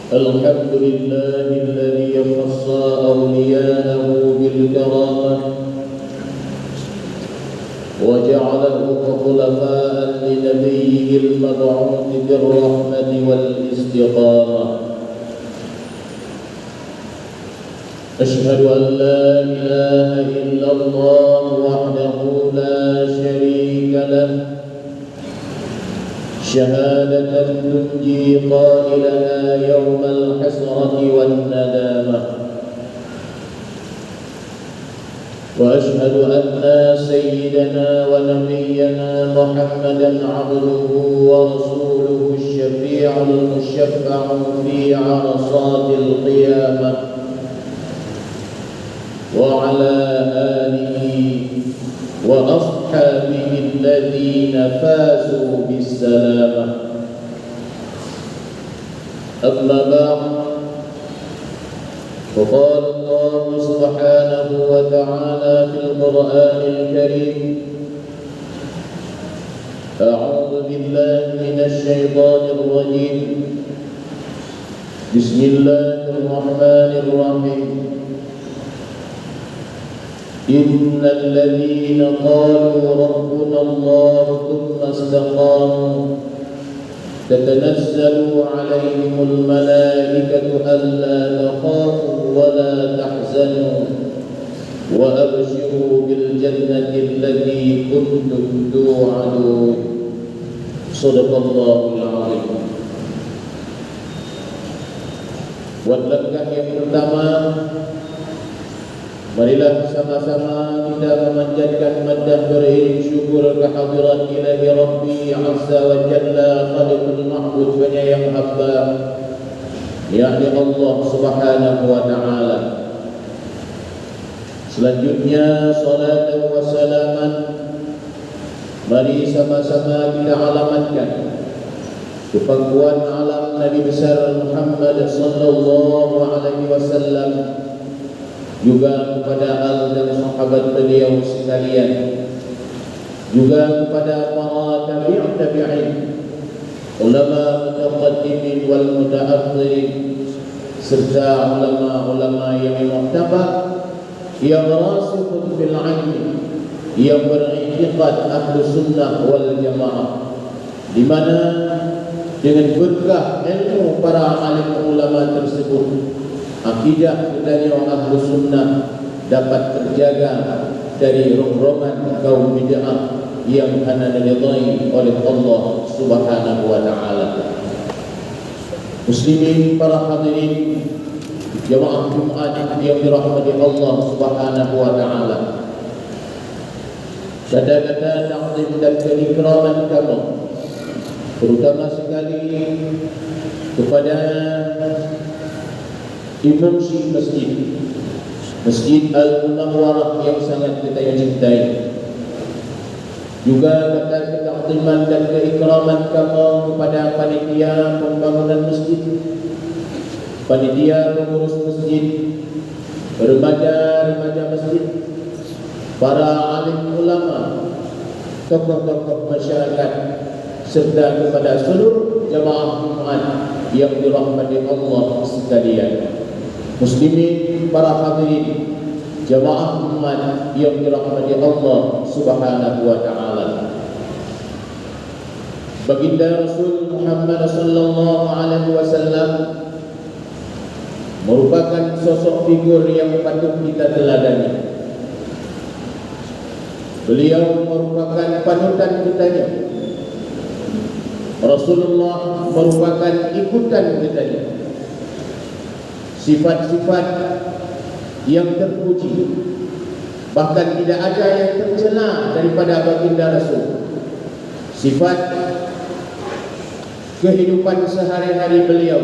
الحمد لله الذي خص أولياءه بالكرامة وجعله خلفاء لنبيه المبعوث بالرحمة والاستقامة. أشهد أن لا إله إلا الله وحده لا شريك له شهادة تنجي قائلها يوم الحسرة والندامة. وأشهد أن سيدنا ونبينا محمدا عبده ورسوله الشفيع المشفع في عرصات القيامة وعلى آله وأصحابه الذين فازوا بالسلامة. أما بعد، فقال الله سبحانه وتعالى في القرآن الكريم: أعوذ بالله من الشيطان الرجيم، بسم الله الرحمن الرحيم. إن الذين قالوا ربنا الله ثم استقاموا تتنزل عليهم الملائكة ألا تخافوا ولا تحزنوا وأبشروا بالجنة التي كنتم توعدون. صدق الله العظيم. Buat langkah yang pertama, marilah bersama-sama kita memanjatkan maddah beriring syukur kehadirat ilahi Rabbi Azza wa Jalla Khaliqul Mahbud penyayang hamba, yakni Allah Subhanahu wa Ta'ala. Selanjutnya salat wa salaman mari sama-sama kita alamatkan kepangkuan alam Nabi besar Muhammad sallallahu alaihi wasallam, juga kepada al dan sahabat beliau sekalian, juga kepada para tabi'in, ulama mutaqaddimin wal mutaakhirin, serta ulama-ulama yang mu'tabar, yang rasikhun fil ilmi, yang beriktikad ahlu sunnah wal jamaah, di mana dengan berkah ilmu para alim ulama tersebut, akidah dan ahlu sunnah dapat terjaga dari rongrongan kaum bid'ah yang hanya diridai oleh Allah Subhanahu wa Ta'ala. Muslimin para hadirin jamaah Jumat yang dirahmati Allah Subhanahu wa Ta'ala, kata-kata ta'zim dan keikraman kamu terutama sekali kepada Imam Syekh Masjid Al-Munawwarah yang sangat kita cintai, juga kata ketakziman dan keikraman kamu kepada panitia pembangunan masjid, panitia pengurus masjid, remaja masjid, para alim ulama, tokoh-tokoh masyarakat, serta kepada seluruh jamaah Jumat yang dirahmati Allah sekalian. Muslimin para hadirin jamaah Jumat yang dirahmati Allah Subhanahu wa Ta'ala. Baginda Rasul Muhammad sallallahu alaihi wasallam merupakan sosok figur yang patut kita teladani. Beliau merupakan panutan kitanya. Rasulullah merupakan ikutan kitanya. Sifat-sifat yang terpuji, bahkan tidak ada yang tercela daripada baginda Rasul. Sifat kehidupan sehari-hari beliau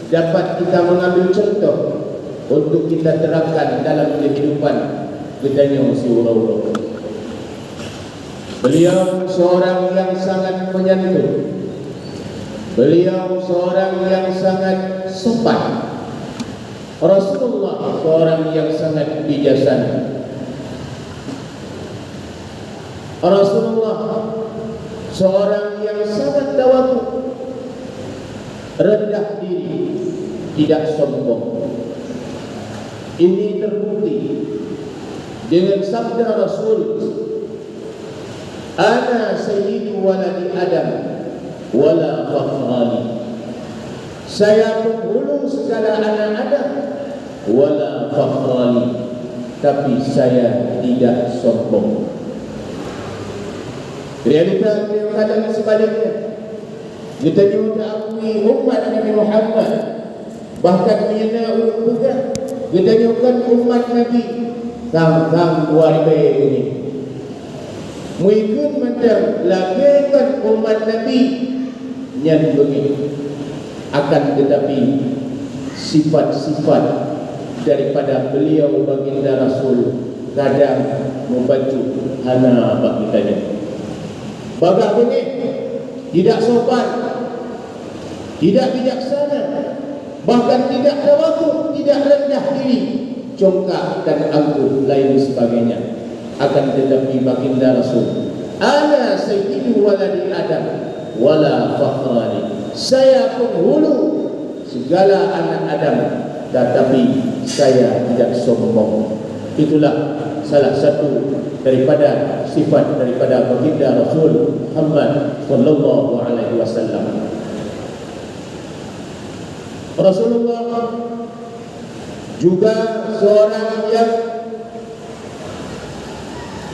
dapat kita mengambil contoh untuk kita terapkan dalam kehidupan kitanya usia-usia. Beliau seorang yang sangat penyantun. Beliau seorang yang sangat sopan. Rasulullah seorang yang sangat bijaksana. Rasulullah seorang yang sangat tawadu, rendah diri, tidak sombong. Ini terbukti dengan sabda Rasul, "Ana sayyidu waladi Adam wala fakhrani." Saya penghulu segala anak Adam wala fakhrani, tapi saya tidak sombong. Realita kadang sebaliknya. Kita juga akui umat Nabi Muhammad, bahkan menyenang ulun juga. Kita nyukan umat Nabi tang warga ini. Mengikut macam lakukan umat Nabi yang begitu. Akan tetapi sifat-sifat daripada beliau baginda Rasul kadang membantu hana bagi kita. Bagai begini, tidak sopan, tidak bijaksana, bahkan tidak tawadhu, tidak rendah diri, congkak dan angkuh lain sebagainya. Akan tetapi baginda Rasul, "Ana sayyidu waladi Adam wala fakhrani." Saya penghulu segala anak Adam, tetapi saya tidak sombong. Itulah salah satu daripada sifat daripada baginda Rasul Muhammad sallallahu alaihi wasallam. Rasulullah juga seorang yang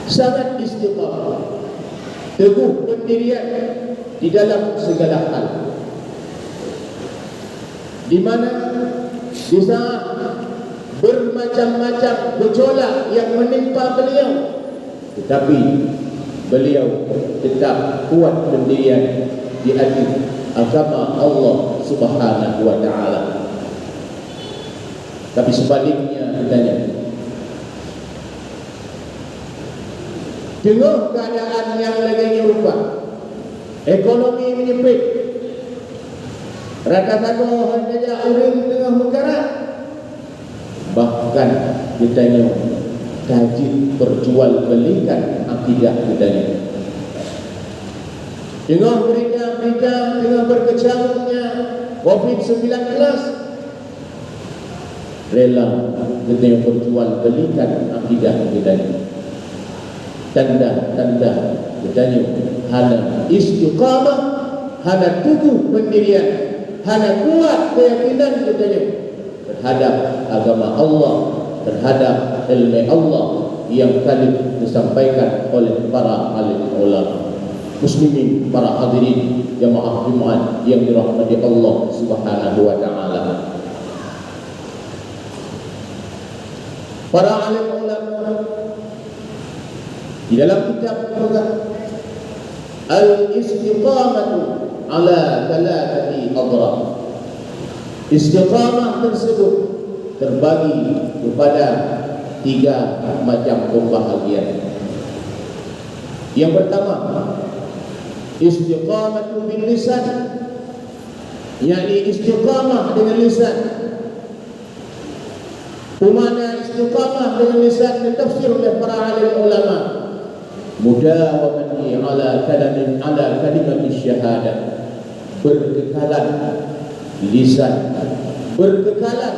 sangat istiqamah, teguh pendirian di dalam segala hal, di mana di saat bermacam-macam gejolak yang menimpa beliau, tetapi beliau tetap kuat pendirian di atas agama Allah Subhanahu wa taala. Tapi sebaliknya katanya, dengan keadaan yang lagi rupa, ekonomi menyempit, rata-rata hanya orang tengah menggarak, bahkan ditanya tajid berjual belikan akidah ditanya. Dengan berita-berita, dengan berkecamuknya COVID-19, rela ditanya berjual belikan akidah ditanya. Tanda-tanda ditanya hana istiqamah, hana teguh pendirian, hana kuat keyakinan ditanya terhadap agama Allah, terhadap ilmu Allah yang tadi disampaikan oleh para alim ulama. Muslimin, para hadirin jamaah Jumat yang dirahmati Allah Subhanahu wa taala. Para alim ulama di dalam kitab juga al-istiqamatu ala thalathati adrar. Istiqamah tersebut terbagi kepada 3 macam pembahagian. Yang pertama, istiqamatu bil lisan, yakni istiqamah dengan lisan. Pemana istiqamah dengan lisan ditafsir oleh para alim ulama, mudawamati ala kalimat syahadah, berkekalan lisan, berkekalan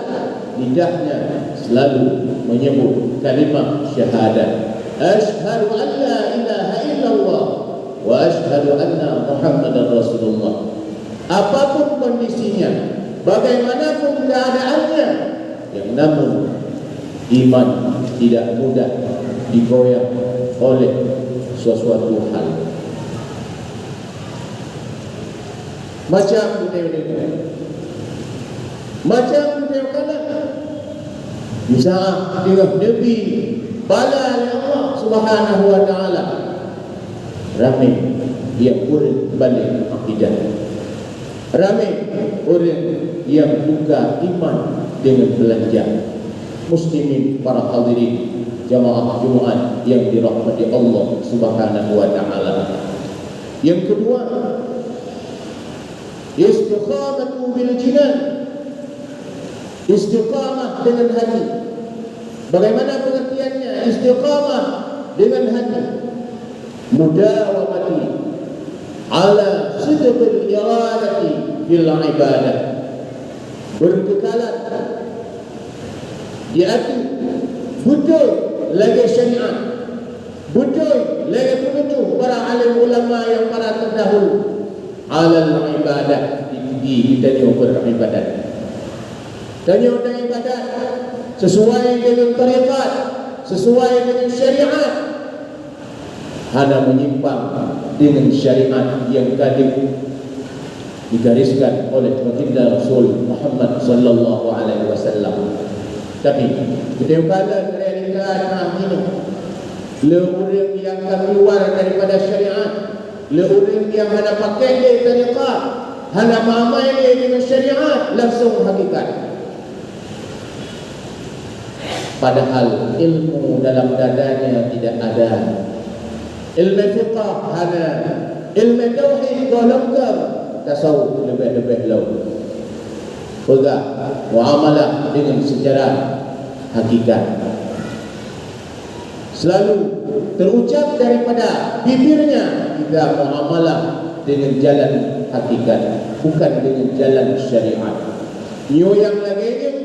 lidahnya selalu menyebut kalimat syahadah, asyhadu an la ilaha illallah wa asyhadu anna Muhammadar Rasulullah. Apapun kondisinya, bagaimanapun keadaannya, yang namun iman tidak mudah digoyah oleh sesuatu hal. Macam kita misalnya dengan Nabi bala Allah Subhanahu wa taala, ramai yang urut balik akidah, ramai orang yang buka iman dengan belanja. Muslimin, para hadirin jamaah Jumat yang dirahmati Allah Subhanahu wa taala. Yang kedua, istiqamatu bil jinan, istiqamah dengan hati. Bagaimana pengertiannya istiqamah dengan hati? Mudawamati ala sidqil iradati fil ibadah, berkekalan di hati, betul lagi syariat, betul lagi penutup para alim ulama yang para terdahulu alal ibadah. Kita ni beribadat, tanya ibadat sesuai dengan tarikat, sesuai dengan syariat, hanya menyimpang dengan syariat yang digariskan oleh baginda Rasul Muhammad sallallahu alaihi wasallam. Tapi kita kala realita ini, le orang yang keluar daripada syariat, le orang yang hanya pakai dia tarikat, hanya mamai dia dengan syariat, langsung hakikat. Padahal ilmu dalam dadanya tidak ada. Ilmu fiqah hanya, ilmu tauhid golongkan, tasawuf lebih-lebih law. Pegang muamalah dengan sejarah hakikat. Selalu terucap daripada bibirnya kita muamalah dengan jalan hakikat, bukan dengan jalan syariat. Nyo yang lagi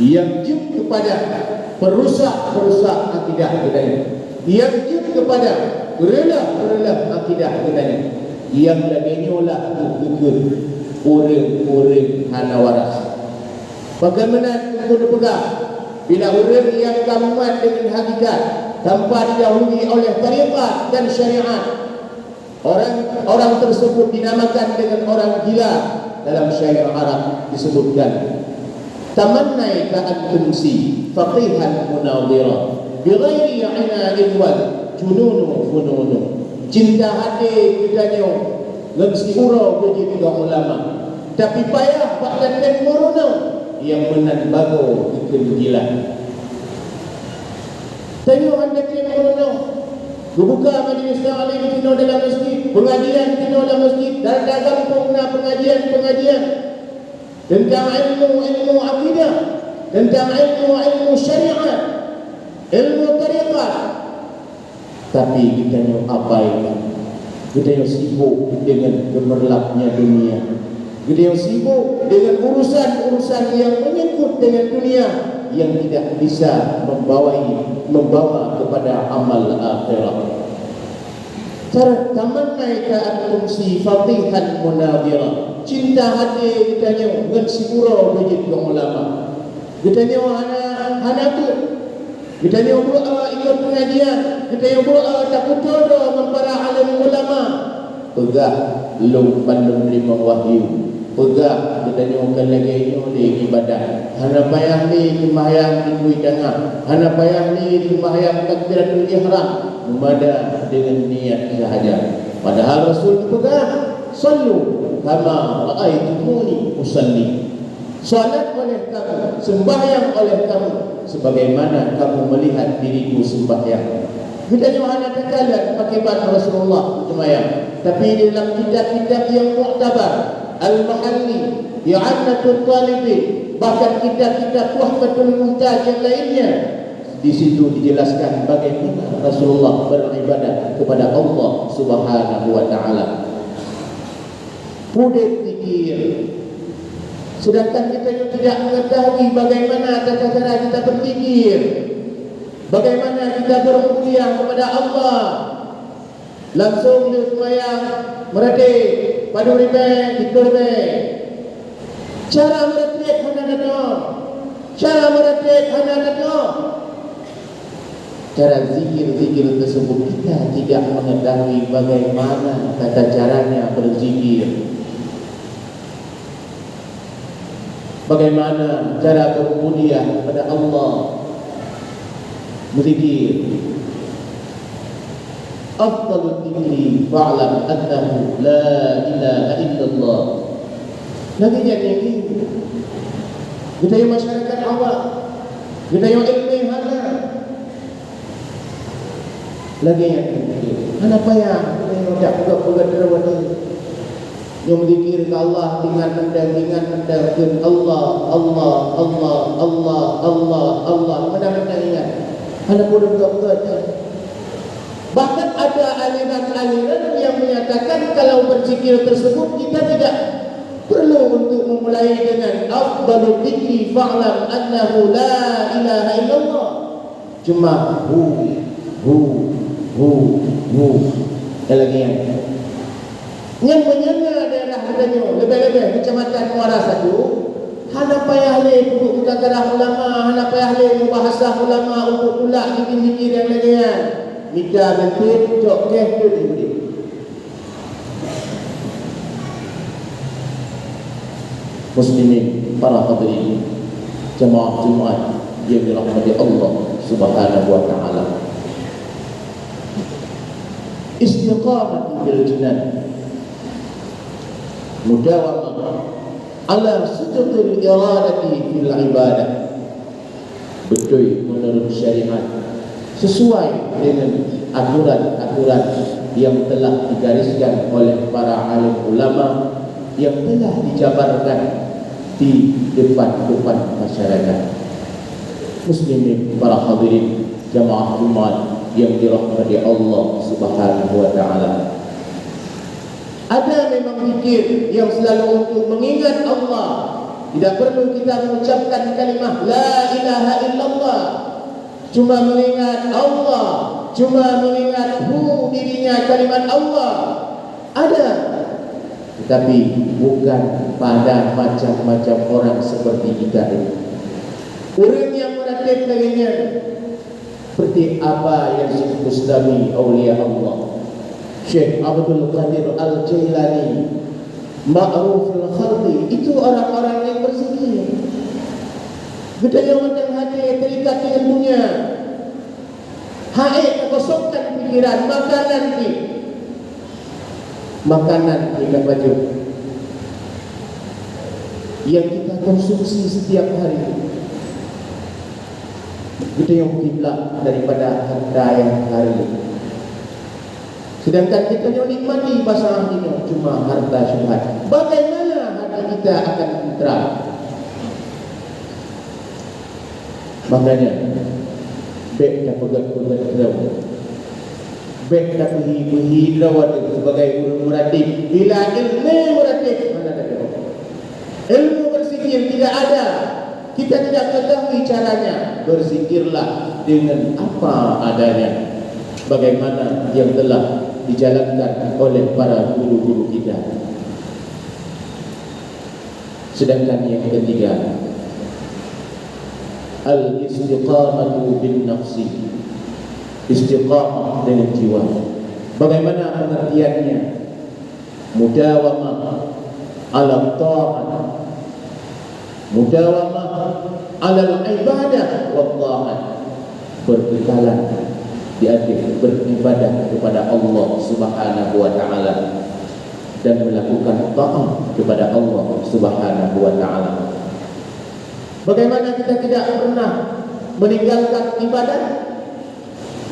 yang jub kepada perusak akidah kita, yang jub kepada rela akidah kita, yang lagi nyolah gugur orang hana waras. Bagaimana kita pegang bila orang yang kamuat dengan hakikat tanpa didahului oleh tarikat dan syariat, orang tersebut dinamakan dengan orang gila. Dalam syair Arab disebutkan, tamannai ka'an tumsi faqihan munadhira bighairi 'inadin wal jununu fununu. Cinta hati kita nyo ngsi ura beji tiga ulama, tapi payah pak dan muruna yang menan bago ikan gila. Tayo anda kena muruna buka majlis ta'lim tino dalam masjid, pengajian tino dalam masjid, dagang puna pengajian tentang ilmu akidah, tentang ilmu syariat, ilmu tarikat. Tapi kita yang abaikan, kita yang sibuk dengan gemerlapnya dunia, kita yang sibuk dengan urusan-urusan yang menyangkut dengan dunia, yang tidak bisa membawa kepada amal akhirat. Tamannai ka'an tumsi fatihan munadhira. Cinta hati kita nyo ngan siguro bejit kong ulama. Kita nyo hana tu. Kita nyo berdoa ikut pengajian, kita nyo berdoa takut jodoh membara alim ulama. Pegah lum pandum lima wahyu. Pegah kita nyo kan lagi nyo di ibadah. Hana payah ni sembahyang di kuitanga, hana payah ni sembahyang takbiratul ihram, memada dengan niat sahaja. Padahal Rasul pegah, sallu kama ra'aitumuni usalli. Salat oleh kamu, sembahyang oleh kamu sebagaimana kamu melihat diriku sembahyang. Kita nyo hana katalan pakai batu Rasulullah sembahyang, tapi di dalam kitab-kitab yang mu'tabar, Al-Mahalli, I'anatul Talibin, bahkan kitab-kitab Tuhfatul Muhtaj yang lainnya, di situ dijelaskan bagaimana Rasulullah beribadah kepada Allah Subhanahu wa taala. Mudah fikir. Sedangkan kita tidak mengetahui bagaimana tata cara kita berfikir, bagaimana kita beruliah kepada Allah. Langsung dia sembahyang meratik padu ribe dikurbe. Cara meratik hana datang, cara meratik hana datang. Cara zikir tersebut kita tidak mengetahui bagaimana tata caranya berzikir, bagaimana cara berubudiah kepada Allah, berzikir. Afdalul dzikri fa'lam annahu la ilaha illallah. Lagi jadi kita yang masyarakat awam, kita yang ilmu hana. Lagi yang mana payah kita tidak buka terawat yang berzikir ke Allah dengan mendang Allah benar-benar ingat. Hana pun buka. Bahkan ada aliran-aliran yang menyatakan kalau berzikir tersebut kita tidak perlu untuk memulai dengan afdalu dzikri fa'lam annahu la ilaha illallah. Cuma hu lagi yang menyana daerah katanya lebih-lebih kecamatan Muara Satu. Hana payah le untuk kata-kata ulama, hana payah le bahasa ulama untuk pula zikir-zikir yang lainnya. Mika bentuk cok keh tu di. Muslimin para hadirin jemaah Jumat yang dirahmati Allah Subhanahu wa taala. Istiqamah bil jinan, mudawamah ala sudqil iradati fil ibadah, betul menurut syariat, sesuai dengan aturan-aturan yang telah digariskan oleh para alim ulama yang telah dijabarkan di depan-depan masyarakat. Muslimin para hadirin jamaah Jumat yang dirahmati Allah Subhanahu wa taala. Ada memang zikir yang selalu untuk mengingat Allah. Tidak perlu kita mengucapkan kalimah la ilaha illallah. Cuma mengingat Allah, cuma mengingat dirinya kalimat Allah. Ada, tetapi bukan pada macam-macam orang seperti kita ini. Orang yang meratib lainnya seperti apa yang disebut Bustami Aulia Allah, Syekh Abdul Qadir Al-Jailani, Ma'ruful Khalqi. Itu orang-orang yang berzikir. Gedanya mandang hati terikat dengan dunia. Haid kosongkan pikiran, makanan hingga baju yang kita konsumsi setiap hari. Itu yang kiblat daripada harta yang hari. Sedangkan kita nikmati pasangan ini cuma harta syubhat. Bagaimana hati kita akan terang? Makanya baik dah pegat-pegat rawat, baik dah pergi rawat sebagai guru muradib. Bila ilmu muradib mana ada? Ilmu berzikir tidak ada. Kita tidak ketahui caranya. Berzikirlah dengan apa adanya, bagaimana yang telah dijalankan oleh para guru-guru kita. Sedangkan yang ketiga, al-istiqamatu bin nafsi, istiqamah dengan jiwa. Bagaimana pengertiannya? Mudawamah ala ta'at, mudawamah ala ibadah wa ta'at, berkekalan di akhir beribadah kepada Allah Subhanahu wa taala dan melakukan taat kepada Allah Subhanahu wa taala. Bagaimana kita tidak pernah meninggalkan ibadah?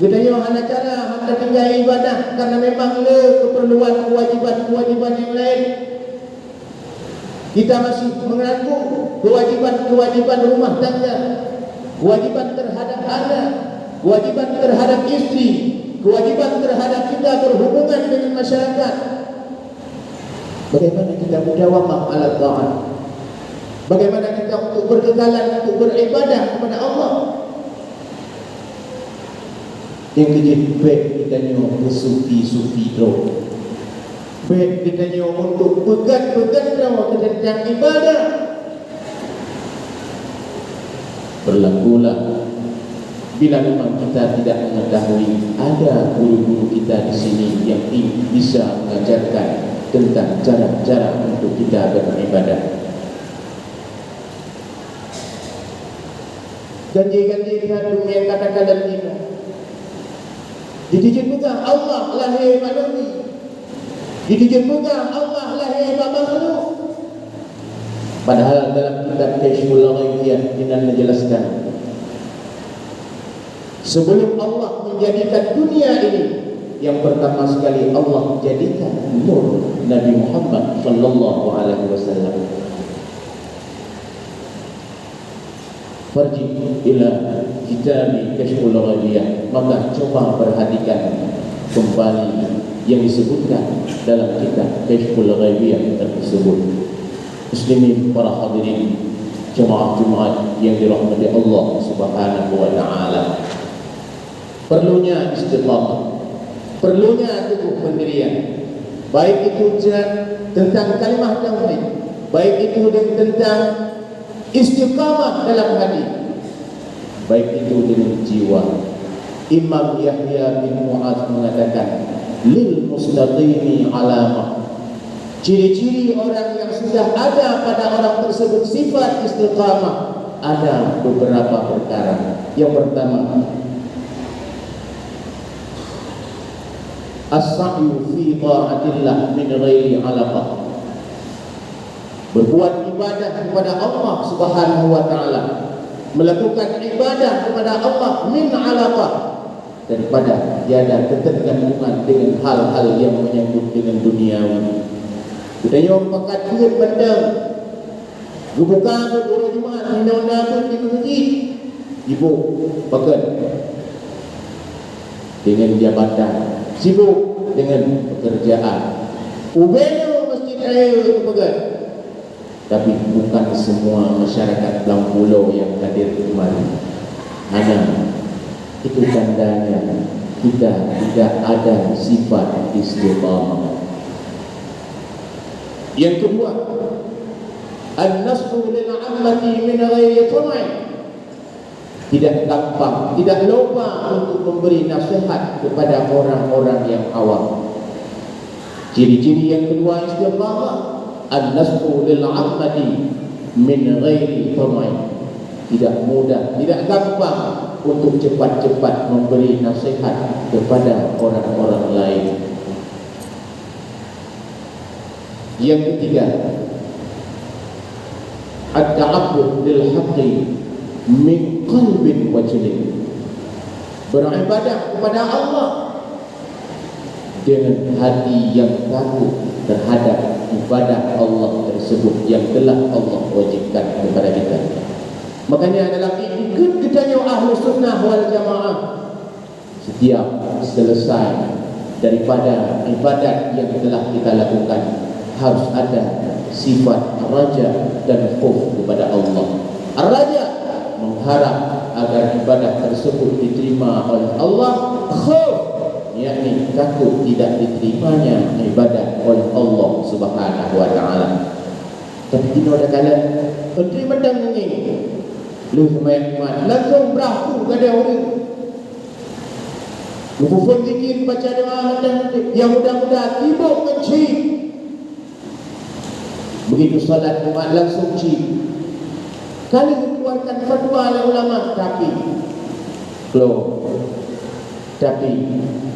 Gedanya hanya cara hanya tinggal ibadah karena memang keperluan kewajiban yang lain. Kita masih menanggung kewajiban rumah tangga, kewajiban terhadap anak, kewajiban terhadap istri, kewajiban terhadap kita berhubungan dengan masyarakat. Bagaimana kita mudawamah ala ta'at? Bagaimana kita untuk berkekalan untuk beribadah kepada Allah? Yang kejadian kita nyoba sufi terus. Baik kita nyoba untuk pegat tentang ibadah. Berlakulah bila memang kita tidak mengetahui, ada guru-guru kita di sini yang bisa mengajarkan tentang cara-cara untuk kita beribadah. Janji-janji satu yang kata-kata ini dijijit bukan Allah lahir manusia, dijijit bukan Allah lahir makhluk. Padahal dalam kitab Kashful Ghaibiyah Dinan menjelaskan, sebelum Allah menjadikan dunia ini, yang pertama sekali Allah jadikan nur Nabi Muhammad sallallahu alaihi wasallam. Farji ila kitab Kashful Ghaibiyah, maka coba perhatikan kembali yang disebutkan dalam kitab Kashful Ghaibiyah tersebut. Muslimin, para hadirin jemaah Jumat yang dirahmati Allah Subhanahu wa taala. Perlunya istiqamah, perlunya teguh pendirian, baik itu tentang kalimah tauhid, baik itu tentang istiqamah dalam hati, baik itu dengan jiwa. Imam Yahya bin Mu'adz mengatakan, lil mustaqimi alamah. Ciri-ciri orang yang sudah ada pada orang tersebut sifat istiqamah ada beberapa perkara. Yang pertama, as-sa'yu fi ta'atillah min ghairi 'alaqah. Berbuat ibadah kepada Allah Subhanahu wa taala, melakukan ibadah kepada Allah min 'alaqah, daripada tiada ketergantungan dengan hal-hal yang menyangkut dengan duniawi. Kita yang pakat duit pandang, bukan berdoa Jumat, minum-minum di masjid, ibu pakat dengan jabatan, sibuk dengan pekerjaan. Ubeno masjid air pakat. Tapi bukan semua masyarakat Pulau Pulau yang hadir kemari. Hanya itu tandanya kita tidak ada sifat istiqamah. Yang kedua, an-nasbu lil 'ammati min ghairi tamai. Tidak gampang, tidak lupa untuk memberi nasihat kepada orang-orang yang awam. Ciri-ciri yang kedua istiqamah, an-nasbu lil 'ammati min ghairi tamai. Tidak mudah, tidak gampang untuk cepat-cepat memberi nasihat kepada orang-orang lain. Yang ketiga, at-ta'abbud lil haqqi min qalbin wajlin. Beribadah kepada Allah dengan hati yang takut terhadap ibadah Allah tersebut yang telah Allah wajibkan kepada kita. Makanya dalam ikut kitanya ahlu sunnah wal jamaah, setiap selesai daripada ibadat yang telah kita lakukan harus ada sifat raja dan khauf kepada Allah. Raja mengharap agar ibadah tersebut diterima oleh Allah, khauf yakni takut tidak diterimanya ibadah oleh Allah Subhanahu wa taala. Tapi kita ada kala menteri medang ini lu semayang langsung berahu kada orang. Lu pun zikir baca doa yang mudah-mudah sibuk mencik. Begitu salat Jumat langsung cik. Kali dikeluarkan fatwa oleh ulama, tapi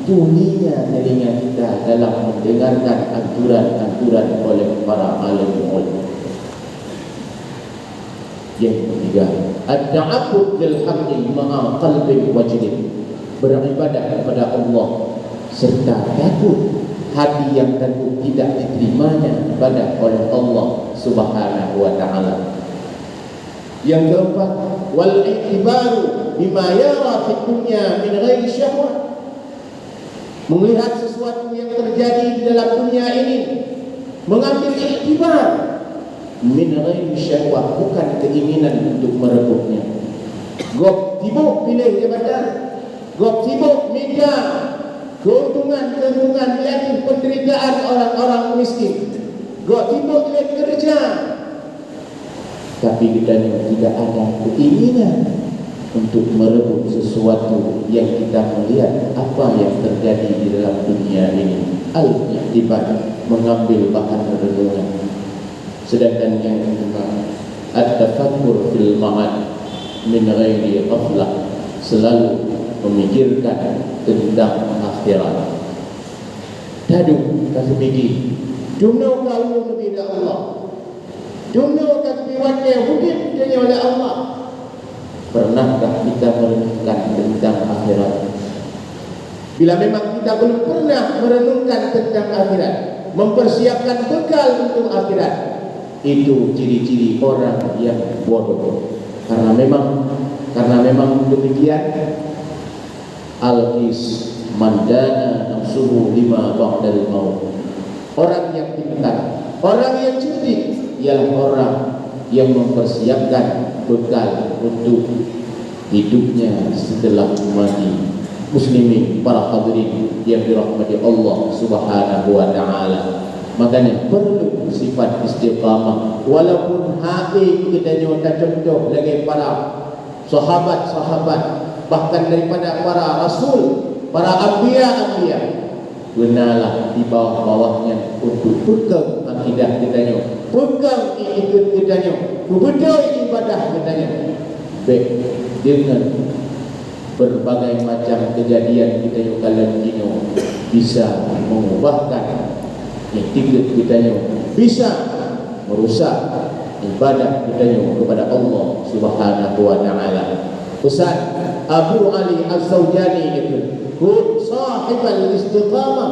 tuninya telinga kita dalam mendengarkan anjuran-anjuran oleh para alim ulama. Yang ketiga, at-ta'abbud lil haqqi ma'a qalbin wajlin. Beribadah kepada Allah serta takut, hati yang takut tidak diterimanya ibadah oleh Allah Subhanahu wa taala. Yang keempat, wal i'tibaru bima yara fi dunya min ghairi syahwat. Melihat sesuatu yang terjadi di dalam dunia ini, mengambil iktibar min ghairi syahwat, bukan keinginan untuk merebutnya. Gop sibuk pilih jabatan, gop sibuk minta keuntungan lihat penderitaan orang-orang miskin, gop sibuk lihat kerja, tapi kita tidak ada keinginan untuk merebut sesuatu yang kita melihat apa yang terjadi di dalam dunia ini. Al-i'tibar, mengambil bahan renungan. Sedangkan yang kedua, at-tafakkur fil ma'ad min ghairi ghaflah, selalu memikirkan tentang akhirat. Tadu kasih fikir, dunia kau lebih dari Allah, dunia kasih wakil hidup dari oleh Allah. Pernahkah kita merenungkan tentang akhirat? Bila memang kita belum pernah merenungkan tentang akhirat, mempersiapkan bekal untuk akhirat, itu ciri-ciri orang yang bodoh. Karena memang demikian. Al-qis mandana nafsuhu lima ba'dal maut. Orang yang pintar, orang yang cerdik, ialah orang yang mempersiapkan bekal untuk hidupnya setelah mati. Muslimin, para hadirin yang dirahmati Allah Subhanahu wa taala. Makanya perlu sifat istiqamah. Walaupun hati kita nyata contoh lagi para sahabat-sahabat, bahkan daripada para rasul, para anbiya, benalah di bawah-bawahnya untuk pegang akidah kita, pegang ikut kita, betul ibadah kita. Baik, dengan berbagai macam kejadian kita yang kalian ini bisa mengubahkan etiket kita, bisa merusak ibadah kita kepada Allah Subhanahu wa taala. Ustaz Abu Ali Az-Zawjani itu, kun sahibal istiqamah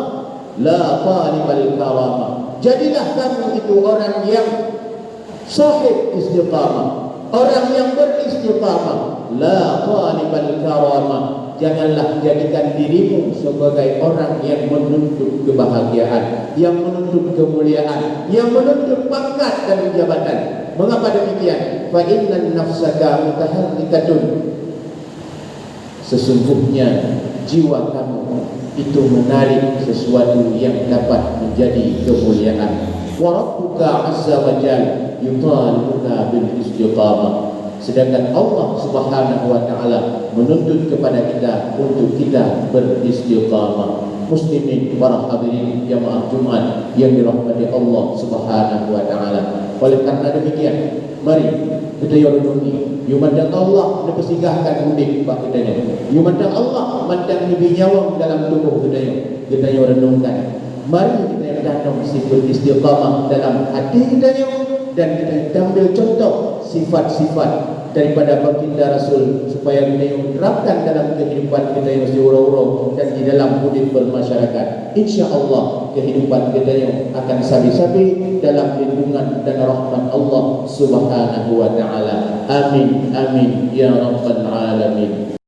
la talibal karamah. Jadilah kamu itu orang yang sahib istiqamah, orang yang beristiqamah, la talibal karamah. Janganlah jadikan dirimu sebagai orang yang menuntut kebahagiaan, yang menuntut kemuliaan, yang menuntut pangkat dan jabatan. Mengapa demikian? Fa innan nafsaka mutaharrikatun. Sesungguhnya jiwa kamu itu menarik sesuatu yang dapat menjadi kemuliaan. Wa rabbuka azza wa jalla yutalibuka bil istiqamah. Sedangkan Allah Subhanahu wa taala menuntut kepada kita untuk kita beristiqamah. Muslimin, para hadirin jamaah Jumat yang dirahmati Allah Subhanahu wa taala. Oleh karena demikian, mari kita renungi yumandang Allah dipersingahkan mudik pak kita. Yumandang Allah mandang lebih nyawang dalam tubuh kita renungkan. Mari kita tanam sifat istiqamah dalam hati kita, dan kita ambil contoh sifat-sifat daripada baginda Rasul supaya kita terapkan dalam kehidupan kita yang seurau-urau dan di dalam hidup bermasyarakat. InsyaAllah kehidupan kita yang akan sabi-sabi dalam lindungan dan rahmat Allah Subhanahu wa taala. Amin amin ya rabbal alamin.